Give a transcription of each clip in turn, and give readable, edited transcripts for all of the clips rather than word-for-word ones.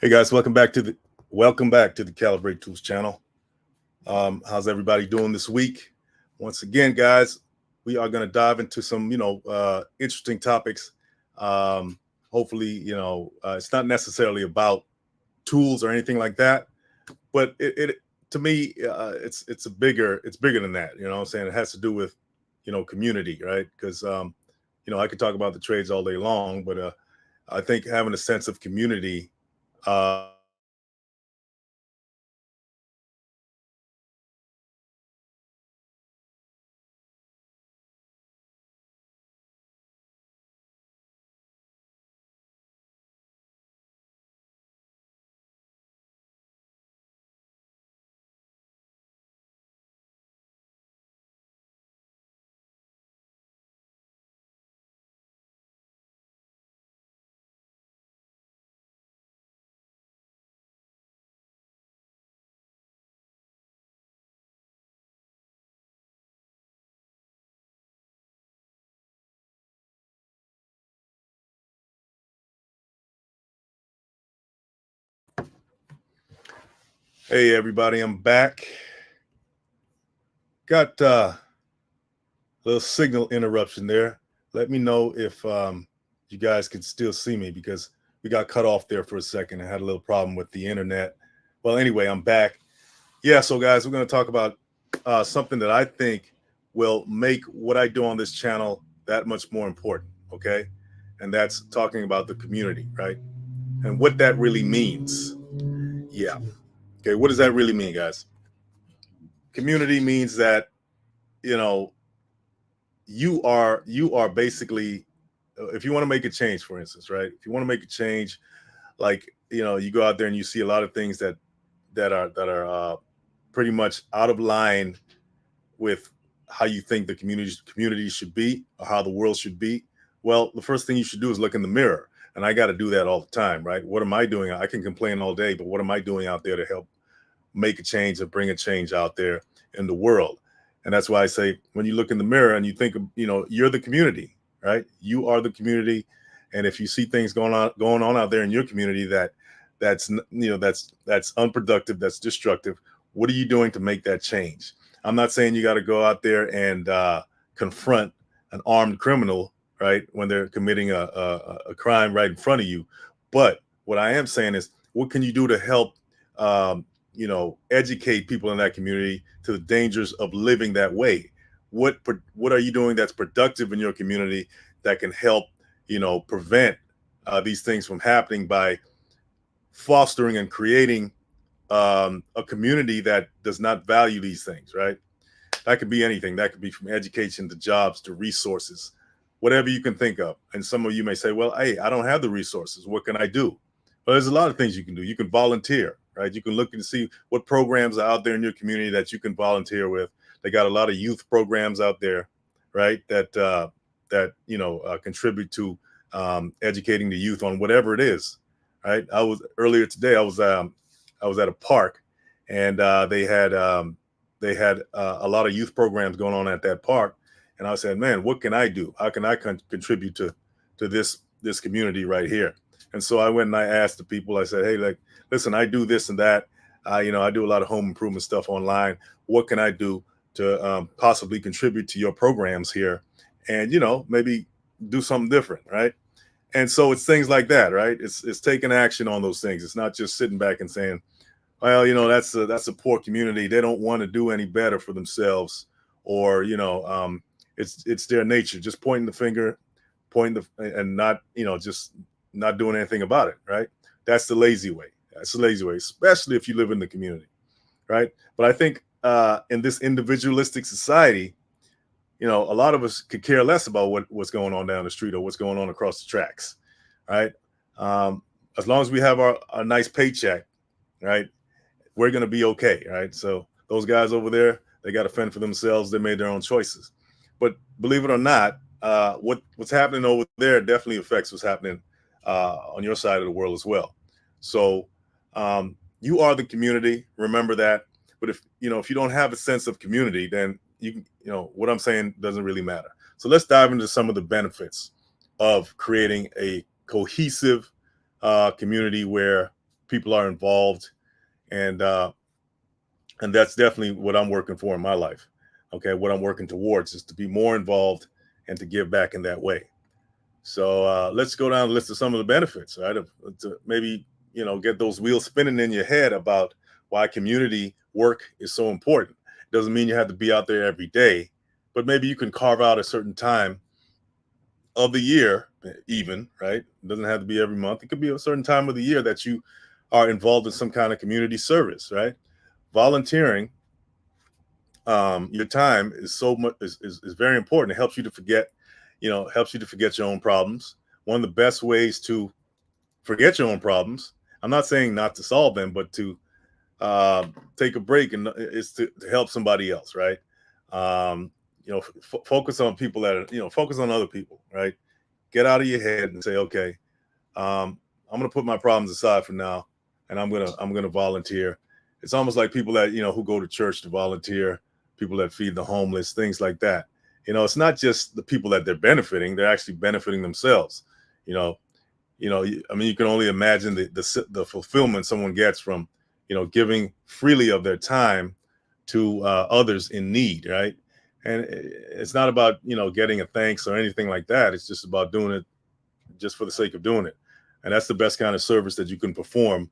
Hey guys, welcome back to the Calibrate Tools channel. How's everybody doing this week? Once again, guys, we are going to dive into some interesting topics. Um, Hopefully, it's not necessarily about tools or anything like that, but it to me, it's bigger than that. You know what I'm saying? It has to do with community, right? Because I could talk about the trades all day long, but I think having a sense of community. Hey everybody, I'm back. Got a little signal interruption there. Let me know if you guys can still see me because we got cut off there for a second. I had a little problem with the internet. Well, anyway, I'm back. Yeah, so guys, we're going to talk about something that I think will make what I do on this channel that much more important. Okay, and that's talking about the community, right? And what that really means. Yeah. Okay, what does that really mean, guys? Community means that you know you are basically, if you want to make a change, for instance, right? If you want to make a change, like you go out there and you see a lot of things that are pretty much out of line with how you think the community should be or how the world should be. Well, the first thing you should do is look in the mirror, and I got to do that all the time, right? What am I doing? I can complain all day, but what am I doing out there to help make a change or bring a change out there in the world? And that's why I say, when you look in the mirror and you think of, you're the community, right? You are the community. And if you see things going on out there in your community that's unproductive, that's destructive, what are you doing to make that change? I'm not saying you got to go out there and confront an armed criminal, right, when they're committing a crime right in front of you. But what I am saying is, what can you do to help um, educate people in that community to the dangers of living that way? What are you doing that's productive in your community that can help prevent these things from happening by fostering and creating a community that does not value these things, right? That could be anything. That could be from education to jobs to resources, whatever you can think of. And some of you may say, well, hey, I don't have the resources. What can I do? Well, there's a lot of things you can do. You can volunteer, right? You can look and see what programs are out there in your community that you can volunteer with. They got a lot of youth programs out there, right? That contribute to educating the youth on whatever it is, right? I was earlier today. I was at a park, and they had a lot of youth programs going on at that park, and I said, man, what can I do? How can I contribute to this community right here? And so I went and I asked the people. I said, hey, like, listen, I do this and that. I do a lot of home improvement stuff online. What can I do to possibly contribute to your programs here, and maybe do something different, right? And so it's things like that, right? It's taking action on those things. It's not just sitting back and saying, well, that's a poor community. They don't want to do any better for themselves, or it's their nature. Just pointing the finger, and not just not doing anything about it. Right? That's the lazy way. That's the lazy way, especially if you live in the community, right? But I think in this individualistic society, a lot of us could care less about what's going on down the street or what's going on across the tracks, right? Um, as long as we have our nice paycheck, right? We're going to be okay, right? So those guys over there, they got to fend for themselves. They made their own choices. But believe it or not, what's happening over there definitely affects what's happening on your side of the world as well. So you are the community. Remember that. But if you don't have a sense of community, then what I'm saying doesn't really matter. So let's dive into some of the benefits of creating a cohesive community where people are involved, and that's definitely what I'm working for in my life. Okay, what I'm working towards is to be more involved and to give back in that way. So let's go down the list of some of the benefits, right? To maybe get those wheels spinning in your head about why community work is so important. Doesn't mean you have to be out there every day, but maybe you can carve out a certain time of the year, even, right? It doesn't have to be every month. It could be a certain time of the year that you are involved in some kind of community service, right? Volunteering your time is so much is very important. It helps you to forget, helps you to forget your own problems. One of the best ways to forget your own problems, I'm not saying not to solve them, but to take a break, and is to help somebody else, right? Um, focus on people that are, focus on other people, right? Get out of your head and say, okay, I'm gonna put my problems aside for now, and I'm gonna volunteer. It's almost like people that who go to church to volunteer, people that feed the homeless, things like that. It's not just the people that they're benefiting; they're actually benefiting themselves. You know, I mean, you can only imagine the fulfillment someone gets from giving freely of their time to others in need, right? And it's not about getting a thanks or anything like that. It's just about doing it just for the sake of doing it. And that's the best kind of service that you can perform,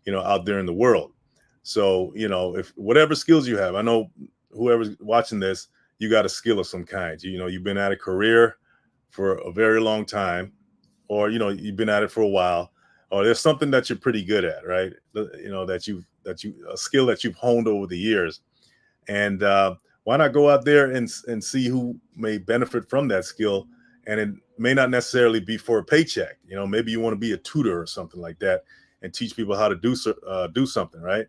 out there in the world. So, if whatever skills you have, I know whoever's watching this, you got a skill of some kind. You've been at a career for a very long time, or you've been at it for a while, or there's something that you're pretty good at, right? That you a skill that you've honed over the years. And why not go out there and see who may benefit from that skill? And it may not necessarily be for a paycheck. Maybe you want to be a tutor or something like that and teach people how to do something, right?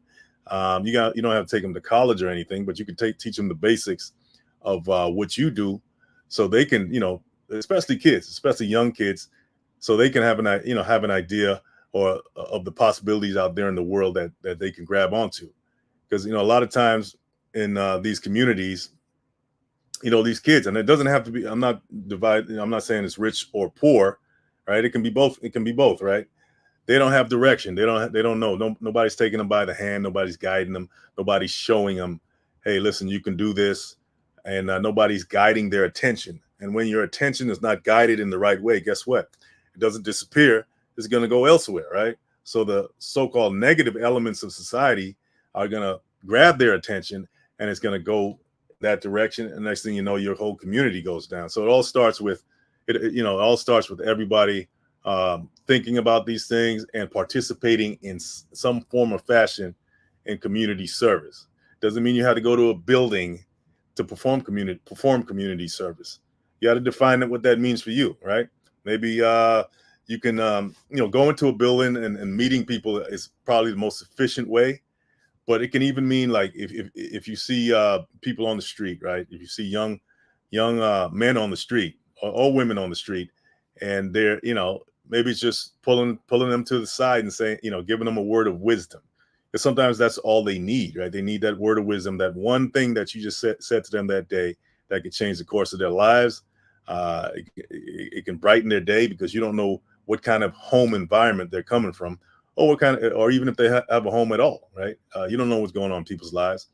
You don't have to take them to college or anything, but you can teach them the basics of what you do, so they can, especially kids, especially young kids, so they can have an idea or of the possibilities out there in the world that they can grab onto. Because a lot of times in these communities, these kids, and it doesn't have to be, I'm not dividing, I'm not saying it's rich or poor, right? It can be both, right? They don't have direction. They don't know. Nobody's taking them by the hand. Nobody's guiding them. Nobody's showing them, hey, listen, you can do this. And nobody's guiding their attention. And when your attention is not guided in the right way, guess what? It doesn't disappear. It's going to go elsewhere, right? So the so-called negative elements of society are going to grab their attention, and it's going to go that direction. And next thing you know, your whole community goes down. So it all starts with everybody thinking about these things and participating in some form or fashion in community service. Doesn't mean you have to go to a building to perform community service. You got to define what that means for you, right? Maybe you can go into a building and meeting people is probably the most efficient way. But it can even mean like if you see people on the street, right? If you see young men on the street or women on the street, and they're maybe it's just pulling them to the side and saying, giving them a word of wisdom. Because sometimes that's all they need, right? They need that word of wisdom, that one thing that you just said to them that day that could change the course of their lives. It can brighten their day, because you don't know what kind of home environment they're coming from, or what kind of, or even if they have a home at all, right? You don't know what's going on in people's lives,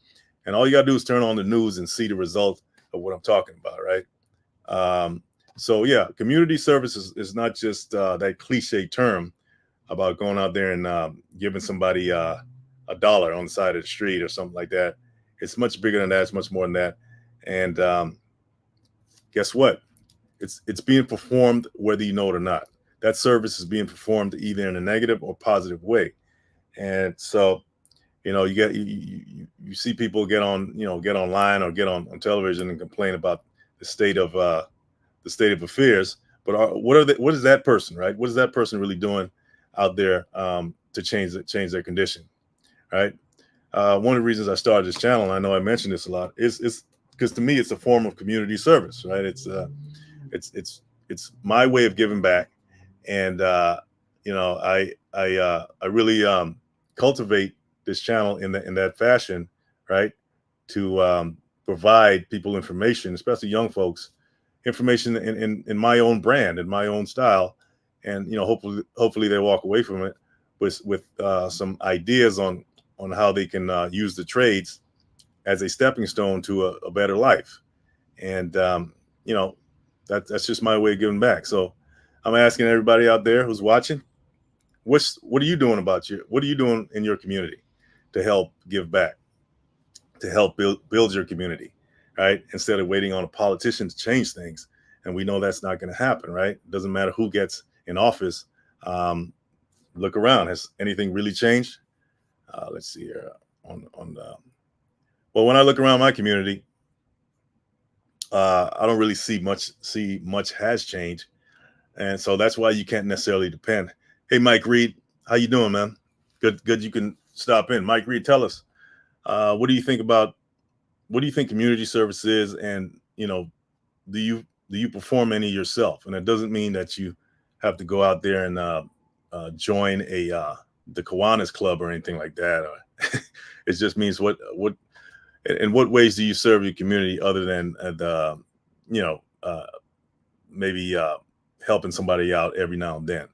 and all you gotta do is turn on the news and see the result of what I'm talking about, right? So yeah, community service is not just that cliche term about going out there and giving somebody a dollar on the side of the street or something like that. It's much bigger than that. It's much more than that. And guess what? It's being performed whether you know it or not. That service is being performed either in a negative or positive way. And so, you see people get online or get on television and complain about the state of affairs. But what is that person, right? What is that person really doing out there to change their condition, right? One of the reasons I started this channel, and I know I mentioned this a lot, is because to me it's a form of community service, right? It's my way of giving back, and I really cultivate this channel in that fashion, right? To provide people information, especially young folks, information in my own brand, in my own style, and hopefully they walk away from it. with some ideas on how they can use the trades as a stepping stone to a better life. And you know, that's just my way of giving back. So I'm asking everybody out there who's watching, what are you doing what are you doing in your community to help give back, to help build your community, right? Instead of waiting on a politician to change things. And we know that's not going to happen, right? It doesn't matter who gets in office. Look around. Has anything really changed? Let's see here. Well, when I look around my community, I don't really see much has changed, and so that's why you can't necessarily depend. Hey, Mike Reed, how you doing, man? Good. You can stop in. Mike Reed, tell us, what do you think community service is, and do you perform any yourself? And it doesn't mean that you have to go out there and join the Kiwanis Club or anything like that. It just means in what ways do you serve your community other than maybe helping somebody out every now and then,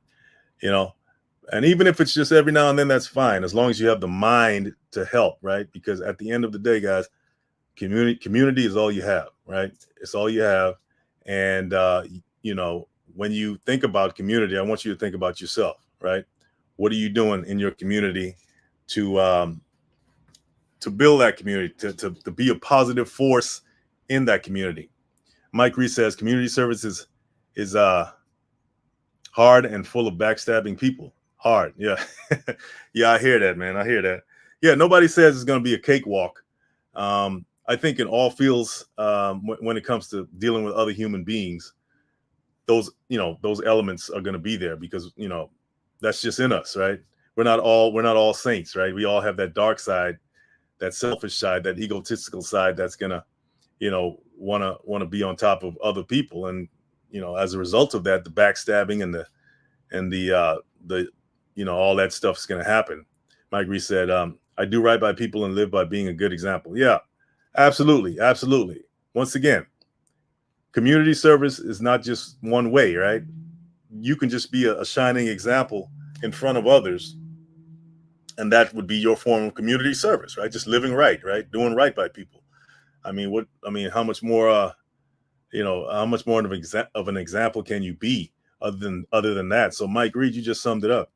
and even if it's just every now and then, that's fine, as long as you have the mind to help, right? Because at the end of the day, guys, community is all you have, right? It's all you have. And when you think about community, I want you to think about yourself, right? What are you doing in your community to build that community, to be a positive force in that community? Mike Reed says community service is hard and full of backstabbing people. Hard, yeah. Yeah, I hear that, man. I hear that. Yeah, nobody says it's going to be a cakewalk. I think in all fields, when it comes to dealing with other human beings, those elements are going to be there, because that's just in us, right? We're not all saints, right? We all have that dark side, that selfish side, that egotistical side that's gonna want to be on top of other people. And as a result of that, the backstabbing and the all that stuff's gonna happen. Mike Reed said, I do right by people and live by being a good example. Yeah, absolutely. Once again, community service is not just one way, right? You can just be a shining example in front of others, and that would be your form of community service, right? Just living right, doing right by people. How much more of an example can you be other than that? So Mike Reed, you just summed it up.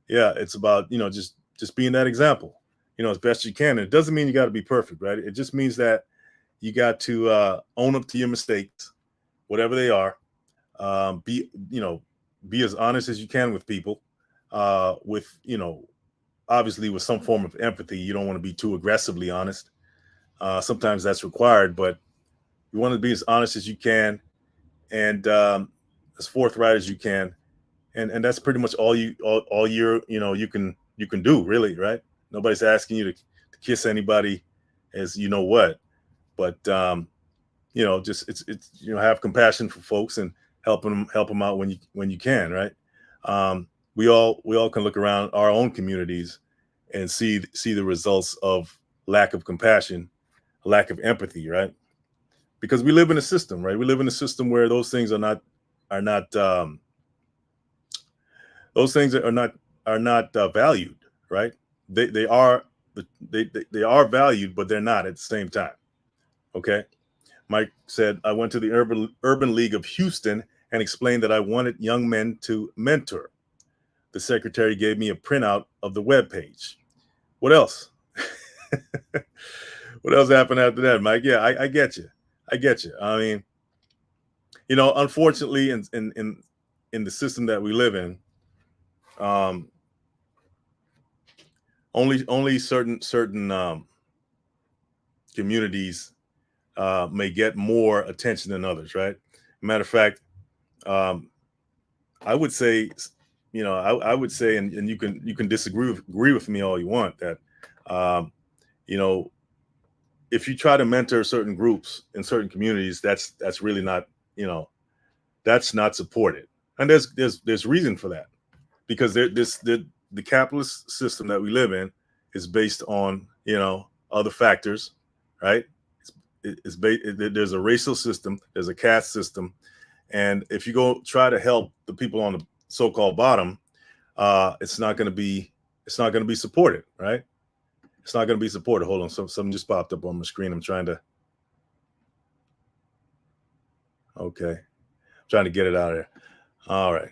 Yeah, it's about just being that example, as best you can. And it doesn't mean you got to be perfect, right? It just means that you got to own up to your mistakes, whatever they are. Be as honest as you can with people, with obviously with some form of empathy. You don't want to be too aggressively honest. Sometimes that's required, but you want to be as honest as you can, and as forthright as you can, and that's pretty much all you can do, really, right? Nobody's asking you to kiss anybody, as what, but just it's have compassion for folks and help them out when you can, right? We all can look around our own communities and see the results of lack of compassion, lack of empathy, right? Because we live in a system, right? We live in a system where those things are not valued, right? They are valued, but they're not at the same time. Okay. Mike said, I went to the Urban League of Houston and explained that I wanted young men to mentor. The secretary gave me a printout of the webpage. What else? What else happened after that, Mike? Yeah, I get you. I mean, unfortunately, in the system that we live in, only certain communities may get more attention than others, right? Matter of fact, I would say, I would say, and you can agree with me all you want, that if you try to mentor certain groups in certain communities, that's really not, that's not supported. And there's reason for that, because the capitalist system that we live in is based on other factors, right? There's a racial system, there's a caste system, and if you go try to help the people on the so-called bottom, it's not going to be it's not going to be supported, right? It's not going to be supported. Hold on, something just popped up on my screen. I'm trying to, okay, I'm trying to get it out of there. All right,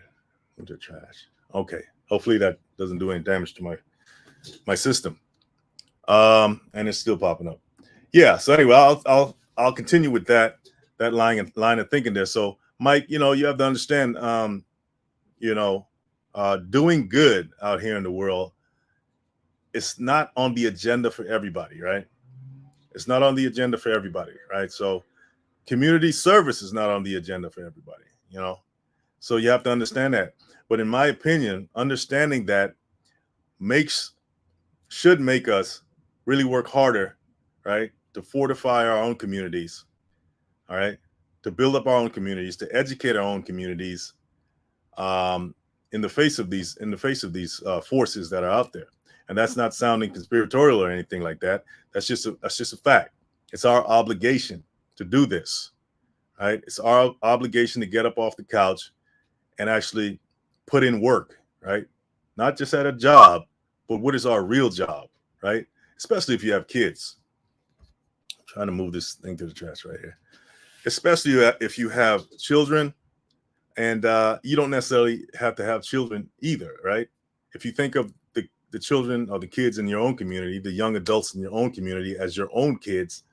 into the trash. Okay, hopefully that doesn't do any damage to my system. And it's still popping up. Yeah. So anyway, I'll continue with that line of thinking there. So Mike, you have to understand, doing good out here in the world, it's not on the agenda for everybody, right? It's not on the agenda for everybody, right? So community service is not on the agenda for everybody. So you have to understand that. But in my opinion, understanding that should make us really work harder, right? To fortify our own communities, all right? To build up our own communities, to educate our own communities, in the face of these forces that are out there. And that's not sounding conspiratorial or anything like that. That's just a fact. It's our obligation to do this, right? It's our obligation to get up off the couch and actually put in work, right? Not just at a job, but what is our real job, right? Especially if you have kids. I'm trying to move this thing to the trash right here. Especially if you have children, and you don't necessarily have to have children either, right? If you think of the children or the kids in your own community, the young adults in your own community as your own kids,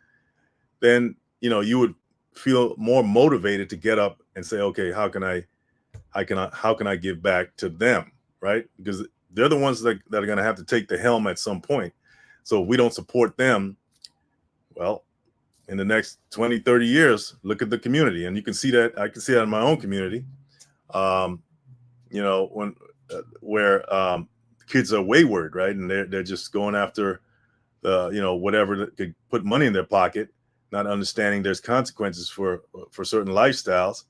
then you would feel more motivated to get up and say, okay, how can I give back to them, right? Because they're the ones that are going to have to take the helm at some point. So if we don't support them, well, in the next 20, 30 years, look at the community. And you can see that, I can see that in my own community, where kids are wayward, right? And they're just going after whatever that could put money in their pocket, not understanding there's consequences for certain lifestyles.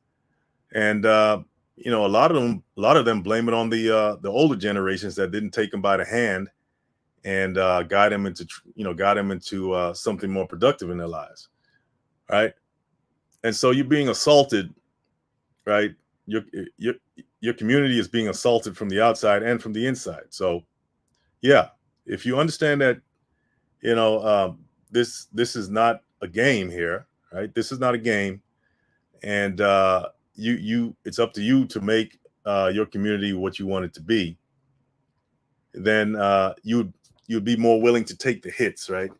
And, a lot of them blame it on the older generations that didn't take them by the hand and guide them into something more productive in their lives, right? And so you're being assaulted, right? Your community is being assaulted from the outside and from the inside. So, yeah, if you understand that, this is not a game here, right? This is not a game, and it's up to you to make your community what you want it to be. Then you'd be more willing to take the hits, right?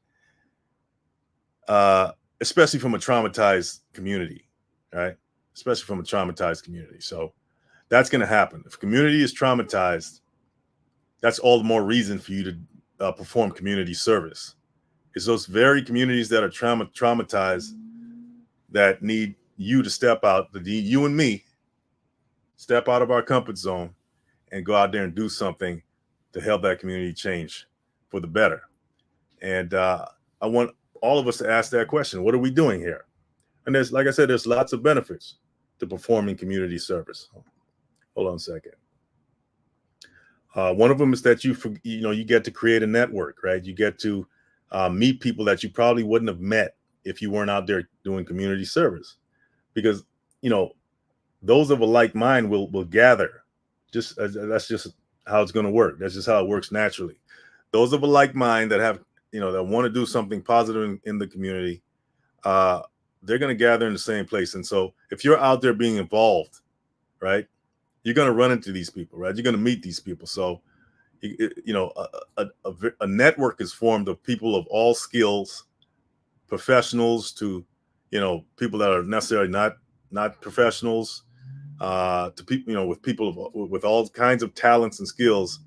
Especially from a traumatized community, right? Especially from a traumatized community. So that's going to happen. If community is traumatized, that's all the more reason for you to perform community service. It's those very communities that are traumatized that need you to step out, you and me, step out of our comfort zone and go out there and do something to help that community change for the better. And I want all of us to ask that question. What are we doing here? And there's, like I said, there's lots of benefits to performing community service. Hold on a second. One of them is that you get to create a network, right? You get to meet people that you probably wouldn't have met if you weren't out there doing community service, because those of a like mind will gather. That's just how it's going to work. That's just how it works naturally. Those of a like mind that have that want to do something positive in the community, they're going to gather in the same place. And so if you're out there being involved, right, you're going to run into these people, right? You're going to meet these people. So a network is formed of people of all skills, professionals to people that are necessarily not professionals, to people with people with all kinds of talents and skills,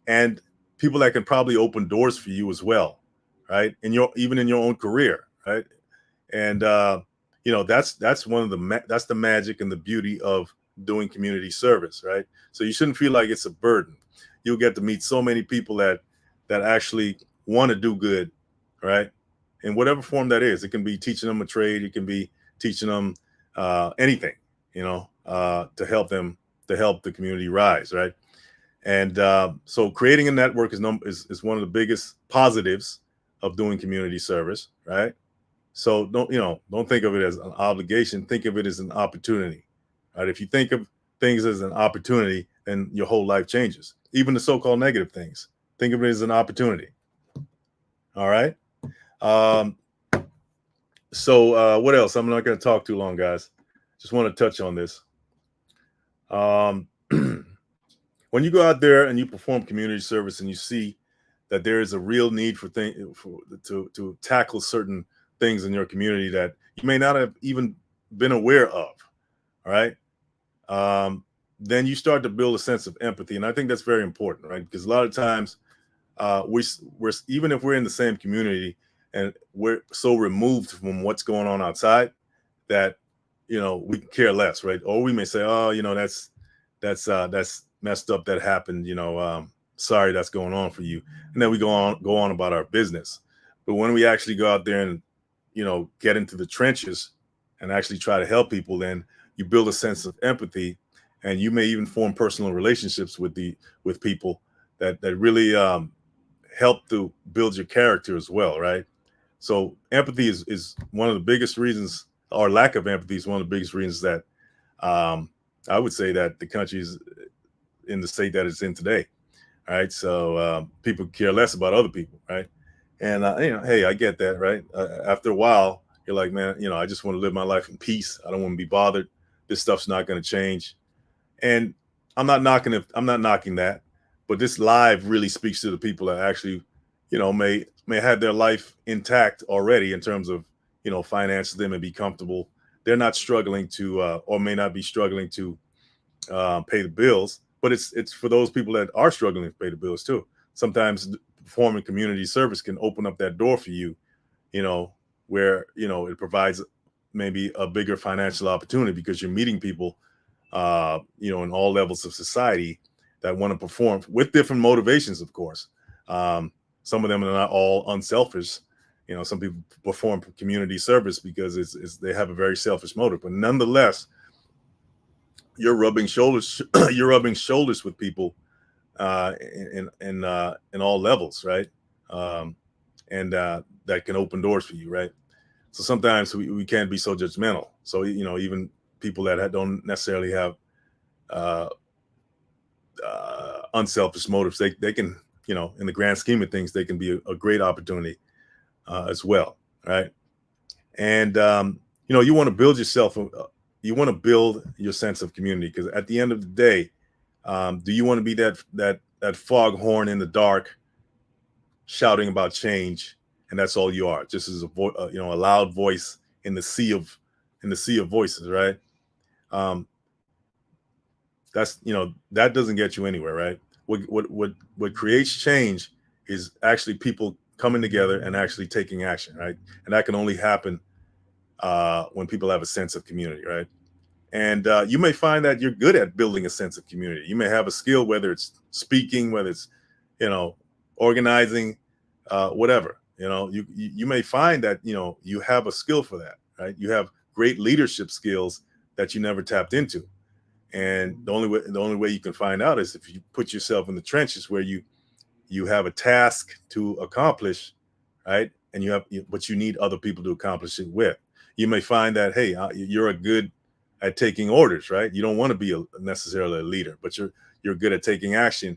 and people that can probably open doors for you as well, right? Even in your own career, right? And that's one of that's the magic and the beauty of doing community service, right? So you shouldn't feel like it's a burden. You'll get to meet so many people that actually want to do good, right? In whatever form that is. It can be teaching them a trade. It can be teaching them anything, to help the community rise, right? And so creating a network is one of the biggest positives of doing community service, right? So don't think of it as an obligation. Think of it as an opportunity, right? If you think of things as an opportunity, then your whole life changes. Even the so-called negative things, Think of it as an opportunity. All right. Um, so what else? I'm not going to talk too long, guys. Just want to touch on this. When you go out there and you perform community service and you see that there is a real need to tackle certain things in your community that you may not have even been aware of, all right, then you start to build a sense of empathy, and I think that's very important, right? Because a lot of times we're even if we're in the same community and we're so removed from what's going on outside that we care less, right? Or we may say, oh, that's messed up, that happened, sorry that's going on for you, and then we go on about our business. But when we actually go out there and get into the trenches and actually try to help people, then you build a sense of empathy, and you may even form personal relationships with people that really help to build your character as well, right? So empathy is one of the biggest reasons, or lack of empathy is one of the biggest reasons that I would say that the country is in the state that it's in today. All right. So people care less about other people. Right. And, hey, I get that. Right. After a while, you're like, man, I just want to live my life in peace. I don't want to be bothered. This stuff's not going to change. And I'm not knocking that. But this live really speaks to the people that actually, may have their life intact already in terms of, finance them and be comfortable. They're not struggling to, or may not be struggling to pay the bills. But it's for those people that are struggling to pay the bills too. Sometimes performing community service can open up that door for you, where it provides maybe a bigger financial opportunity because you're meeting people, in all levels of society that want to perform with different motivations, of course. Some of them are not all unselfish. Some people perform community service because they have a very selfish motive, but nonetheless, you're rubbing shoulders with people in all levels, right? And that can open doors for you, right? So sometimes we can't be so judgmental. So even people that don't necessarily have unselfish motives, they can, in the grand scheme of things, they can be a great opportunity as well, right? And you want to build yourself, you want to build your sense of community, because at the end of the day, do you want to be that foghorn in the dark, shouting about change, and that's all you are, just as a loud voice in the sea of voices, right? That's that doesn't get you anywhere, right? What creates change is actually people coming together and actually taking action, right? And that can only happen when people have a sense of community, right? And you may find that you're good at building a sense of community. You may have a skill, whether it's speaking, whether it's organizing, whatever. You may find that you have a skill for that, right? You have great leadership skills that you never tapped into. And the only way you can find out is if you put yourself in the trenches where you have a task to accomplish, right? And but you need other people to accomplish it with. You may find that, hey, you're good at taking orders, right? You don't want to be necessarily a leader, but you're good at taking action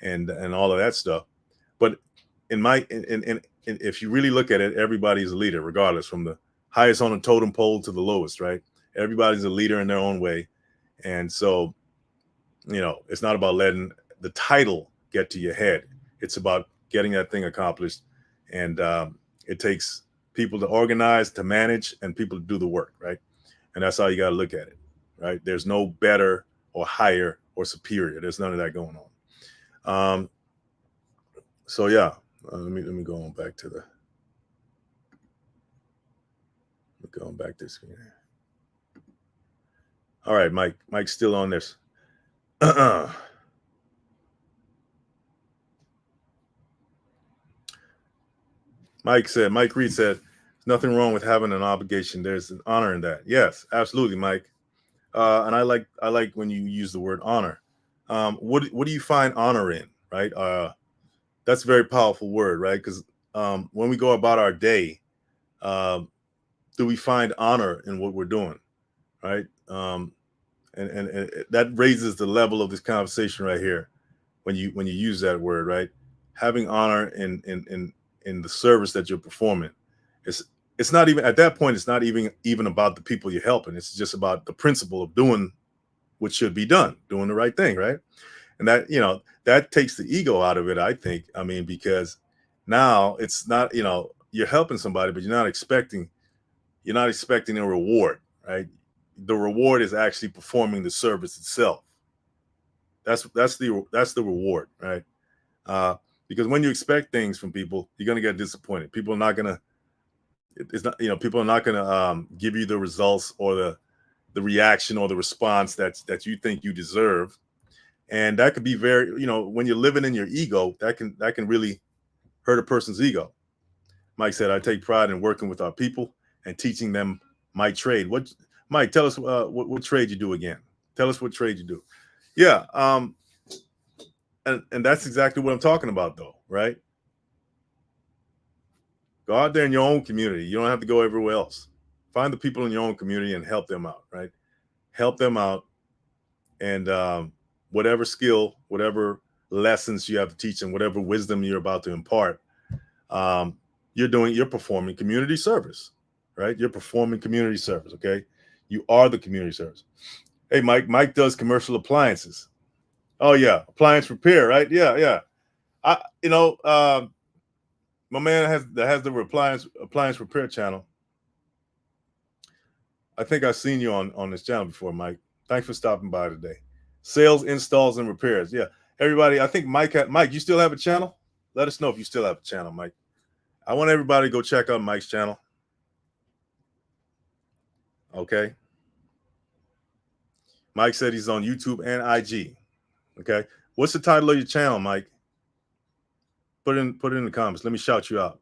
and all of that stuff. But if you really look at it, everybody's a leader, regardless, from the highest on the totem pole to the lowest, right? Everybody's a leader in their own way. And so, it's not about letting the title get to your head. It's about getting that thing accomplished. And it takes people to organize, to manage, and people to do the work, right? And that's how you got to look at it, right? There's no better or higher or superior. There's none of that going on. So yeah, let me go on back to this screen. All right, Mike's still on this. Mike Reed said, "There's nothing wrong with having an obligation. There's an honor in that." Yes, absolutely, Mike. And I like when you use the word honor. What do you find honor in, right? That's a very powerful word, right? Because when we go about our day, do we find honor in what we're doing, right? And that raises the level of this conversation right here when you use that word, right? having honor in the service that you're performing. It's not even at that point. It's not even about the people you're helping. It's just about the principle of doing what should be done, doing the right thing, right? And that, that takes the ego out of it, I think. I mean, because now it's not, you're helping somebody, but you're not expecting a reward, right? The reward is actually performing the service itself. That's the reward, right? Because when you expect things from people, you're gonna get disappointed. People are not gonna people are not gonna give you the results or the reaction or the response that you think you deserve. And that could be very, when you're living in your ego, that can really hurt a person's ego. Mike said, I take pride in working with our people and teaching them my trade. Mike, tell us what trade you do again. Tell us what trade you do. Yeah. And that's exactly what I'm talking about, though, right? Go out there in your own community. You don't have to go everywhere else. Find the people in your own community and help them out, right? Help them out. And whatever skill, whatever lessons you have to teach them, whatever wisdom you're about to impart, you're performing community service, right? You're performing community service. Okay. You are the community service. Hey, Mike does commercial appliances. Oh yeah. Appliance repair, right? Yeah. My man has the appliance repair channel. I think I've seen you on this channel before, Mike. Thanks for stopping by today. Sales, installs, and repairs. Yeah. Everybody, I think Mike, you still have a channel? Let us know if you still have a channel, Mike. I want everybody to go check out Mike's channel. Okay. Mike said he's on YouTube and IG. Okay. What's the title of your channel, Mike? Put it in the comments. Let me shout you out.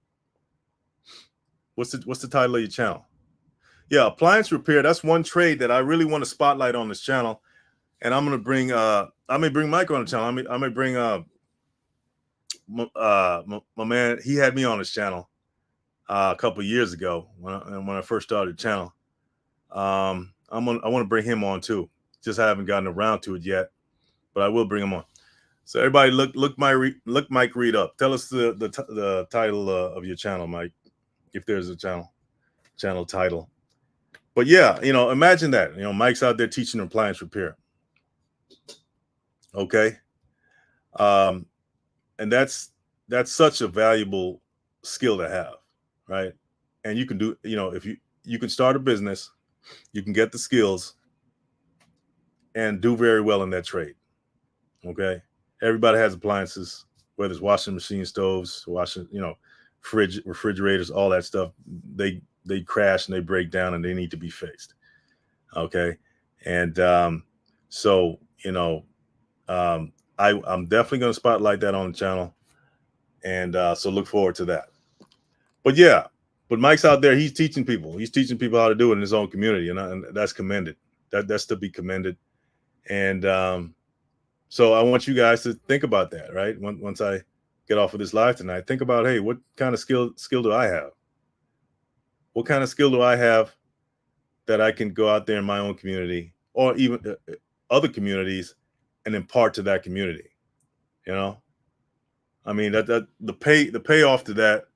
What's the title of your channel? Yeah, appliance repair. That's one trade that I really want to spotlight on this channel. And I'm gonna bring I may bring Mike on the channel. I may bring my man. He had me on his channel a couple of years ago when I first started the channel. I want to bring him on too. Just haven't gotten around to it yet, but I will bring him on. So everybody, look Mike Reed up. Tell us the title of your channel, Mike, if there's a channel title. But yeah, imagine that. Mike's out there teaching appliance repair. Okay. And that's such a valuable skill to have, right? And you can do, if you can start a business, you can get the skills and do very well in that trade. Okay. Everybody has appliances, whether it's washing machine, stoves, refrigerators, all that stuff. They crash and they break down and they need to be fixed. Okay. And so, I'm definitely going to spotlight that on the channel. And so look forward to that. But Mike's out there. He's teaching people. He's teaching people how to do it in his own community. And that's commended. That's to be commended. And so I want you guys to think about that, right? Once I get off of this live tonight, think about, hey, what kind of skill do I have? What kind of skill do I have that I can go out there in my own community or even other communities and impart to that community? I mean, that the payoff to that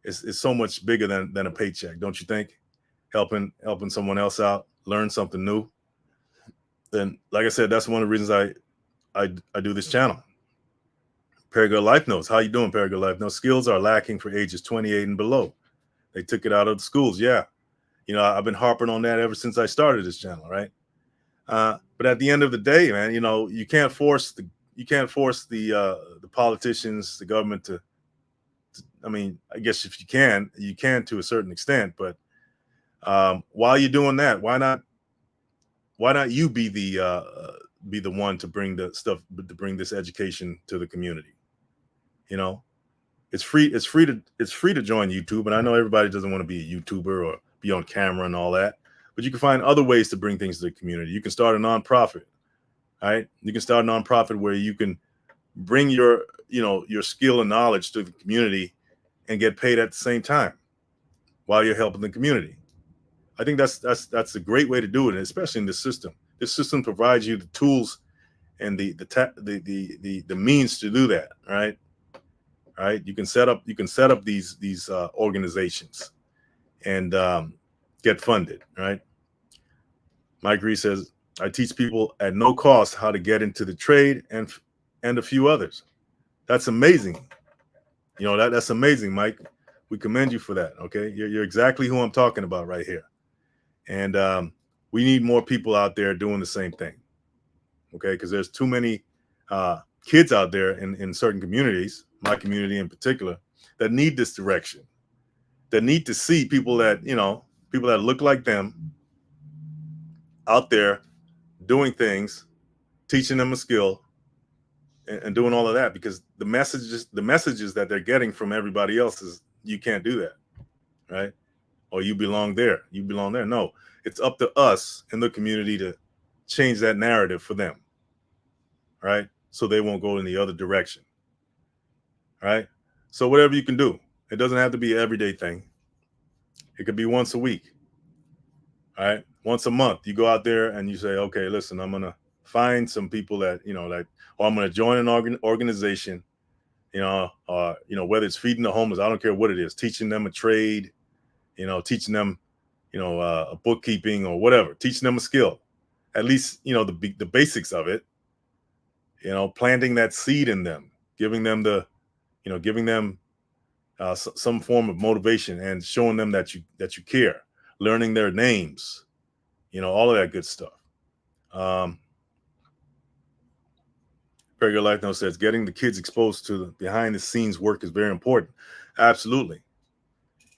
is so much bigger than a paycheck, don't you think? Helping someone else out, learn something new. Then, like I said, that's one of the reasons I do this channel. Paragould Life Notes. How you doing, Paragould Life Notes? Skills are lacking for ages 28 and below. They took it out of the schools. Yeah. I've been harping on that ever since I started this channel, right? But at the end of the day, man, you can't force the politicians, the government to I mean, I guess if you can to a certain extent, but while you're doing that, why not you be the one to bring this education to the community? It's free to join YouTube, and I know everybody doesn't want to be a YouTuber or be on camera and all that, but you can find other ways to bring things to the community. You can start a nonprofit, right? You can start a nonprofit where you can bring your skill and knowledge to the community and get paid at the same time while you're helping the community. I think that's a great way to do it, especially in this system. This system provides you the tools and the means to do that, right? right? You can set up these organizations and get funded, right? Mike Reed says, I teach people at no cost how to get into the trade and a few others. That's amazing. You know, that's amazing, Mike. We commend you for that. Okay. You're exactly who I'm talking about right here. And we need more people out there doing the same thing. Okay. Because there's too many kids out there in certain communities, my community in particular, that need this direction, that need to see people that, you know, people that look like them out there doing things, teaching them a skill, and doing all of that, because the messages that they're getting from everybody else is, you can't do that, right? Or you belong there, you belong there. No, it's up to us in the community to change that narrative for them, right? So they won't go in the other direction, right? So whatever you can do, it doesn't have to be an everyday thing. It could be once a week, right? Once a month, you go out there and you say, okay, listen, I'm gonna find some people that, you know, like, or I'm gonna join an organization, you know, whether it's feeding the homeless, I don't care what it is, teaching them a trade, you know, teaching them, you know, a bookkeeping or whatever, teaching them a skill, at least, you know, the basics of it, you know, planting that seed in them, giving them some form of motivation and showing them that you care, learning their names, you know, all of that good stuff. Very Good Life Note says getting the kids exposed to the behind the scenes work is very important. Absolutely.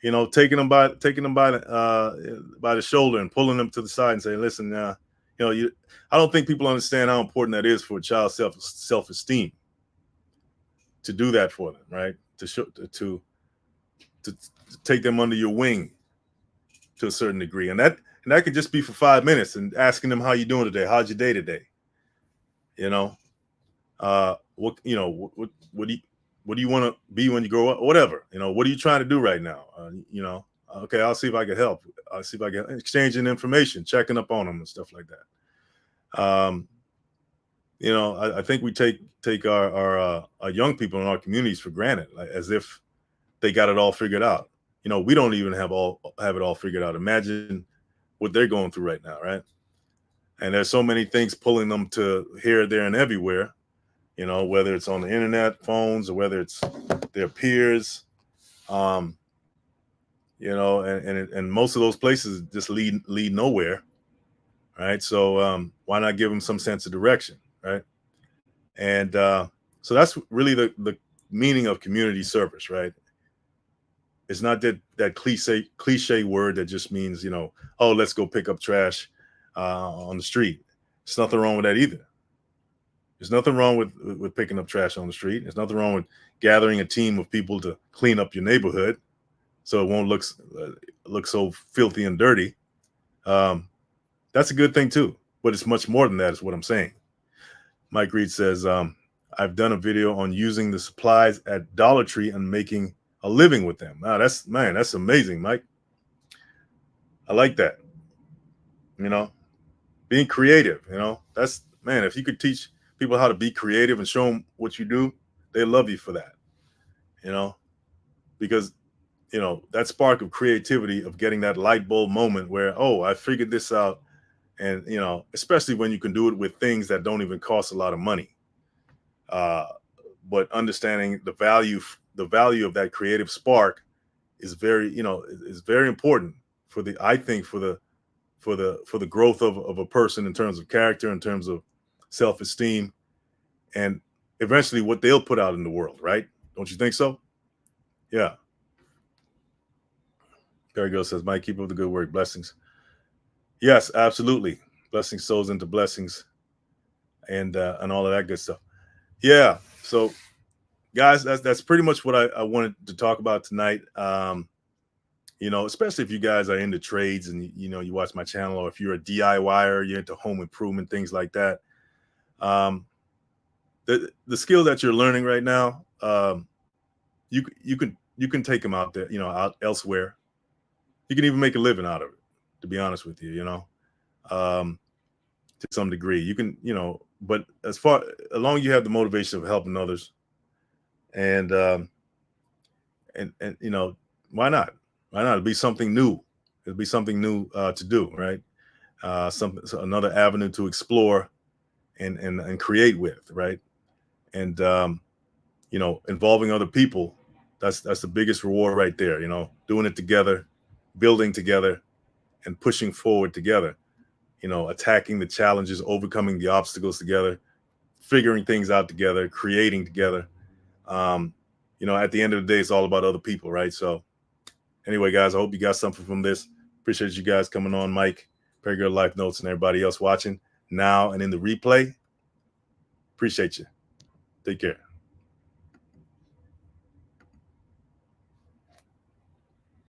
You know, taking them by the shoulder and pulling them to the side and saying, listen, you know, I don't think people understand how important that is for a child's self-esteem to do that for them, right? To take them under your wing to a certain degree. And that could just be for 5 minutes and asking them, how you doing today? How's your day today? You know, what do you want to be when you grow up? Whatever, you know, what are you trying to do right now? You know, okay, I'll see if I can help. I'll see if I can exchanging information, checking up on them and stuff like that. You know, I think we take our young people in our communities for granted, like, as if they got it all figured out. You know, we don't even have it all figured out. Imagine what they're going through right now, right? And there's so many things pulling them to here, there, and everywhere. You know, whether it's on the internet, phones, or whether it's their peers. You know, and most of those places just lead nowhere, right? So why not give them some sense of direction, right? And so that's really the meaning of community service, right? It's not that cliche word that just means, you know, oh, let's go pick up trash on the street. There's nothing wrong with that either. There's nothing wrong with picking up trash on the street. There's nothing wrong with gathering a team of people to clean up your neighborhood so it won't look so filthy and dirty. That's a good thing too, but it's much more than that, is what I'm saying. Mike Reed says, I've done a video on using the supplies at Dollar Tree and making a living with them. Wow, that's amazing, Mike. I like that. You know, being creative, you know, that's, man, if you could teach people how to be creative and show them what you do, they love you for that, you know, because, you know, that spark of creativity, of getting that light bulb moment where, oh, I figured this out. And, you know, especially when you can do it with things that don't even cost a lot of money. But understanding the value of that creative spark is very, you know, is very important for the, I think, for the growth of a person in terms of character, in terms of self-esteem, and eventually what they'll put out in the world, right? Don't you think so? Yeah. There he goes, says, Mike, keep up the good work. Blessings. Yes, absolutely. Blessings souls into blessings, and all of that good stuff. Yeah. So guys, that's pretty much what I wanted to talk about tonight. You know, especially if you guys are into trades and, you know, you watch my channel, or if you're a DIYer, you're into home improvement, things like that. The skill that you're learning right now, you can take them out there, you know, out elsewhere. You can even make a living out of it, to be honest with you, you know, to some degree. You can, you know, but as long as you have the motivation of helping others, and and you know, why not? Why not? It'll be something new. It'll be something new to do, right? So another avenue to explore and create with, right? And you know, involving other people. That's the biggest reward right there. You know, doing it together, building together, and pushing forward together. You know, attacking the challenges, overcoming the obstacles together, figuring things out together, creating together. Um, you know, at the end of the day, it's all about other people, right? So, anyway, guys, I hope you got something from this. Appreciate you guys coming on, Mike, Very Good Life Notes, and everybody else watching now and in the replay. Appreciate you. Take care.